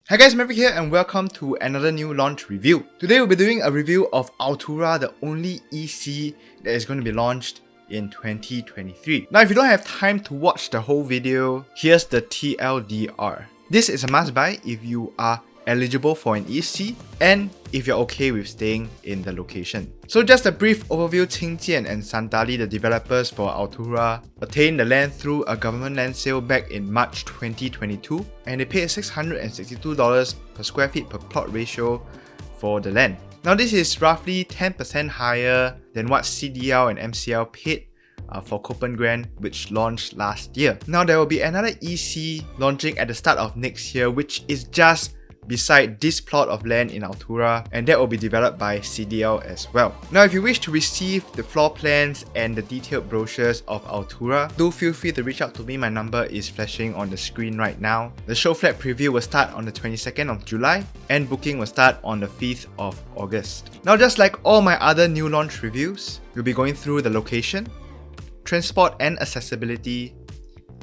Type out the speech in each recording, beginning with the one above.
Hi guys, Maverick here and welcome to another new launch review. Today we'll be doing a review of Altura, the only EC that is going to be launched in 2023. Now if you don't have time to watch the whole video, here's the TLDR. This is a must buy if you are eligible for an EC and if you're okay with staying in the location. So just a brief overview, Qingjian and Santali, the developers for Altura, obtained the land through a government land sale back in March 2022 and they paid $662 per square feet per plot ratio for the land. Now this is roughly 10% higher than what CDL and MCL paid for Copenhagen, which launched last year. Now there will be another EC launching at the start of next year, which is just beside this plot of land in Altura, and that will be developed by CDL as well. Now if you wish to receive the floor plans and the detailed brochures of Altura, do feel free to reach out to me. My number is flashing on the screen right now. The Showflat preview will start on the 22nd of July and booking will start on the 5th of August. Now just like all my other new launch reviews, we'll be going through the location, transport and accessibility,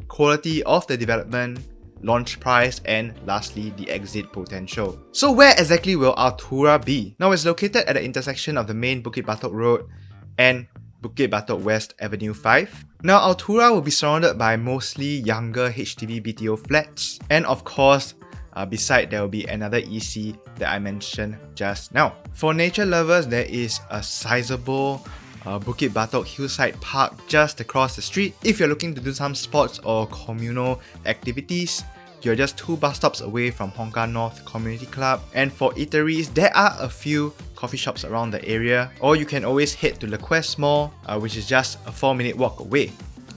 quality of the development, launch price, and lastly the exit potential. So where exactly will Altura be? Now it's located at the intersection of the main Bukit Batok Road and Bukit Batok West Avenue 5. Now Altura will be surrounded by mostly younger HDB BTO flats, and of course beside there will be another EC that I mentioned just now. For nature lovers, there is a sizable Bukit Batok Hillside Park just across the street. If you're looking to do some sports or communal activities, you're just 2 bus stops away from Hong Kong North Community Club. And for eateries, there are a few coffee shops around the area, or you can always head to Le Quest Mall, which is just a 4-minute walk away.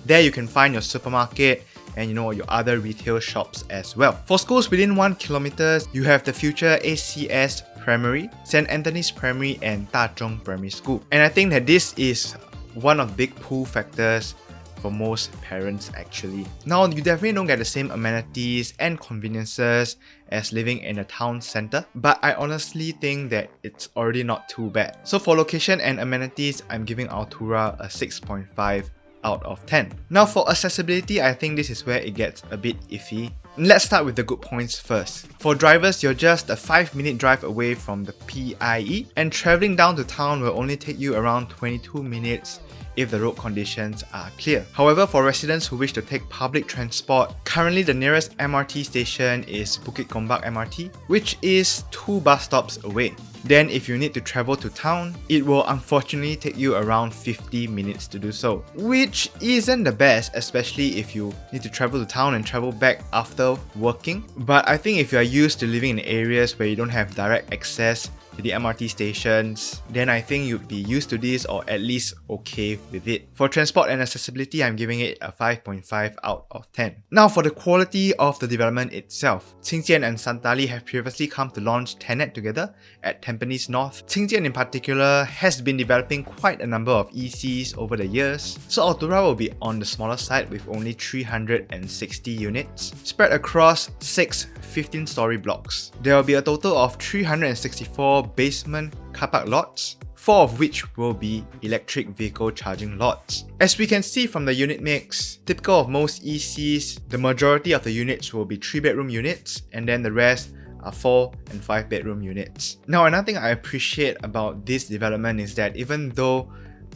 There you can find your supermarket and your other retail shops as well. For schools within 1 kilometer, you have the future ACS Primary, St. Anthony's Primary and Da Zhong Primary School. And I think that this is one of the big pull factors for most parents actually. Now you definitely don't get the same amenities and conveniences as living in a town center, but I honestly think that it's already not too bad. So for location and amenities, I'm giving Altura a 6.5 out of 10. Now for accessibility, I think this is where it gets a bit iffy. Let's start with the good points first. For drivers, you're just a 5-minute drive away from the PIE, and traveling down to town will only take you around 22 minutes if the road conditions are clear. However, for residents who wish to take public transport, currently the nearest MRT station is Bukit Gombak MRT, which is 2 bus stops away. Then if you need to travel to town, it will unfortunately take you around 50 minutes to do so, which isn't the best, especially if you need to travel to town and travel back after working. But I think if you are used to living in areas where you don't have direct access to the MRT stations, then I think you'd be used to this or at least okay with it. For transport and accessibility, I'm giving it a 5.5 out of 10. Now for the quality of the development itself, Qingjian and Santali have previously come to launch Tenet together at Tampines North. Qingjian in particular has been developing quite a number of ECs over the years, so Altura will be on the smaller side with only 360 units spread across 6 15-story blocks. There will be a total of 364 basement car park lots, 4 of which will be electric vehicle charging lots. As we can see from the unit mix, typical of most ECs, the majority of the units will be 3-bedroom units and then the rest are 4 and 5-bedroom units. Now another thing I appreciate about this development is that even though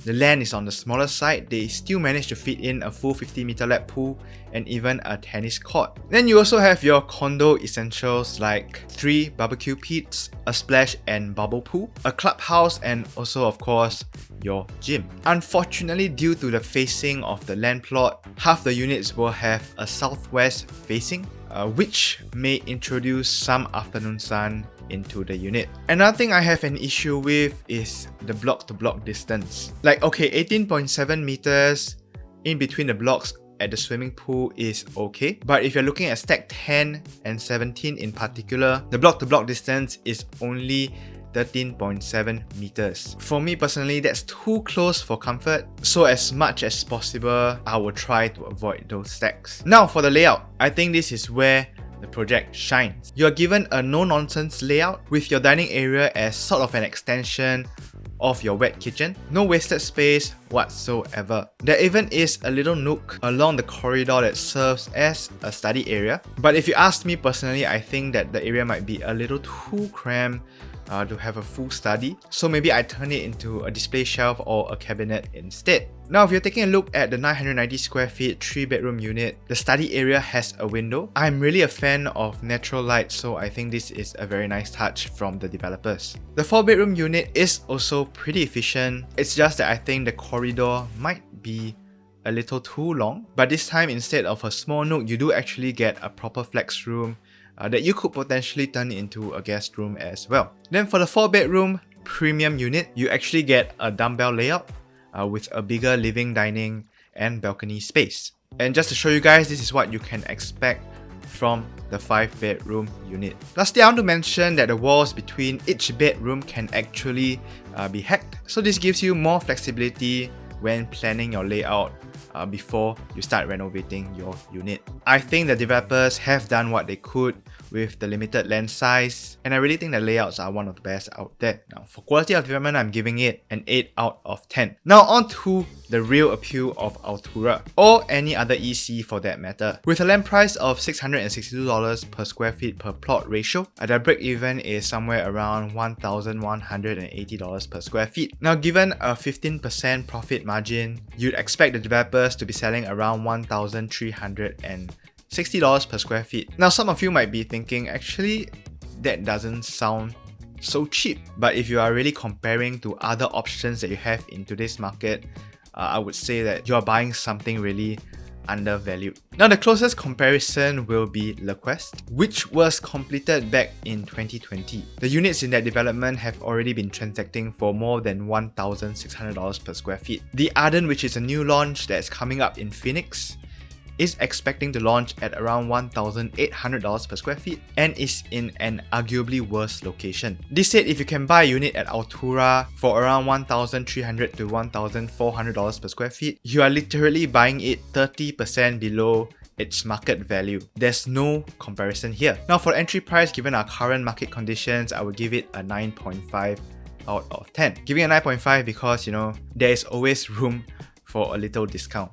the land is on the smaller side, they still managed to fit in a full 50-meter lap pool and even a tennis court. Then you also have your condo essentials like 3 barbecue pits, a splash and bubble pool, a clubhouse, and also of course your gym. Unfortunately, due to the facing of the land plot, half the units will have a southwest facing, which may introduce some afternoon sun into the unit. Another thing I have an issue with is the block to block distance. Like, okay, 18.7 meters in between the blocks at the swimming pool is okay, but if you're looking at stack 10 and 17 in particular, the block to block distance is only 13.7 meters. For me personally, that's too close for comfort, so as much as possible, I will try to avoid those stacks. Now for the layout, I think this is where the project shines. You're given a no-nonsense layout with your dining area as sort of an extension of your wet kitchen. No wasted space whatsoever. There even is a little nook along the corridor that serves as a study area. But if you ask me personally, I think that the area might be a little too cramped to have a full study, so maybe I turn it into a display shelf or a cabinet instead. Now if you're taking a look at the 990 square feet 3-bedroom unit, the study area has a window. I'm really a fan of natural light, so I think this is a very nice touch from the developers. The 4-bedroom unit is also pretty efficient. It's just that I think the corridor might be a little too long, but this time instead of a small nook, you do actually get a proper flex room that you could potentially turn into a guest room as well. Then for the 4-bedroom premium unit, you actually get a dumbbell layout with a bigger living, dining and balcony space. And just to show you guys, this is what you can expect from the 5-bedroom unit. Lastly, I want to mention that the walls between each bedroom can actually be hacked. So this gives you more flexibility when planning your layout before you start renovating your unit. I think the developers have done what they could with the limited land size, and I really think the layouts are one of the best out there. Now for quality of development, I'm giving it an 8 out of 10. Now on to the real appeal of Altura, or any other EC for that matter. With a land price of $662 per square feet per plot ratio, the break even is somewhere around $1,180 per square feet. Now given a 15% profit margin, you'd expect the developers to be selling around $1,360 per square feet. Now some of you might be thinking, actually that doesn't sound so cheap. But if you are really comparing to other options that you have in today's market, I would say that you are buying something really undervalued. Now the closest comparison will be Le Quest, which was completed back in 2020. The units in that development have already been transacting for more than $1,600 per square feet. The Arden, which is a new launch that's coming up in Phoenix, is expecting to launch at around $1,800 per square feet and is in an arguably worse location. This said, if you can buy a unit at Altura for around $1,300 to $1,400 per square feet, you are literally buying it 30% below its market value. There's no comparison here. Now for entry price, given our current market conditions, I would give it a 9.5 out of 10. Giving a 9.5 because, there is always room for a little discount.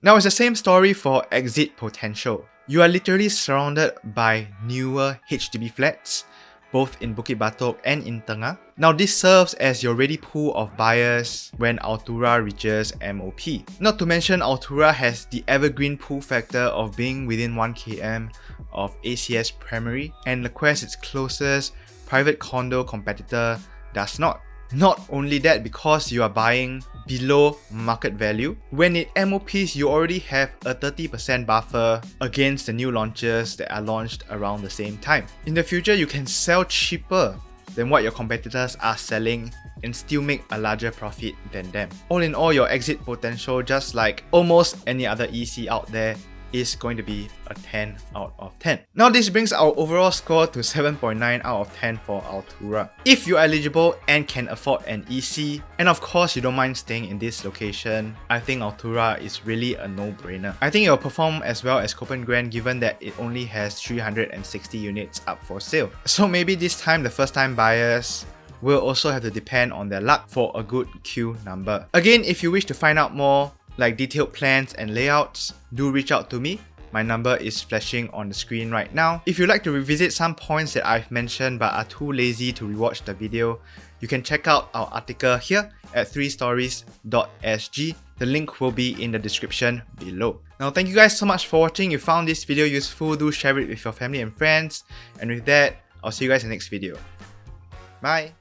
Now it's the same story for exit potential. You are literally surrounded by newer HDB flats, both in Bukit Batok and in Tengah. Now this serves as your ready pool of buyers when Altura reaches MOP. Not to mention Altura has the evergreen pull factor of being within 1 km of ACS Primary, and Le Quest, its closest private condo competitor, does not. Not only that, because you are buying below market value, when it MOPs, you already have a 30% buffer against the new launches that are launched around the same time. In the future, you can sell cheaper than what your competitors are selling and still make a larger profit than them. All in all, your exit potential, just like almost any other EC out there, is going to be a 10 out of 10. Now this brings our overall score to 7.9 out of 10 for Altura. If you're eligible and can afford an EC, and of course you don't mind staying in this location, I think Altura is really a no-brainer. I think it will perform as well as Copen Grand, given that it only has 360 units up for sale. So maybe this time the first time buyers will also have to depend on their luck for a good queue number. Again, if you wish to find out more, like detailed plans and layouts, do reach out to me. My number is flashing on the screen right now. If you'd like to revisit some points that I've mentioned but are too lazy to rewatch the video, you can check out our article here at 3stories.sg. The link will be in the description below. Now thank you guys so much for watching. If you found this video useful, do share it with your family and friends. And with that, I'll see you guys in the next video. Bye!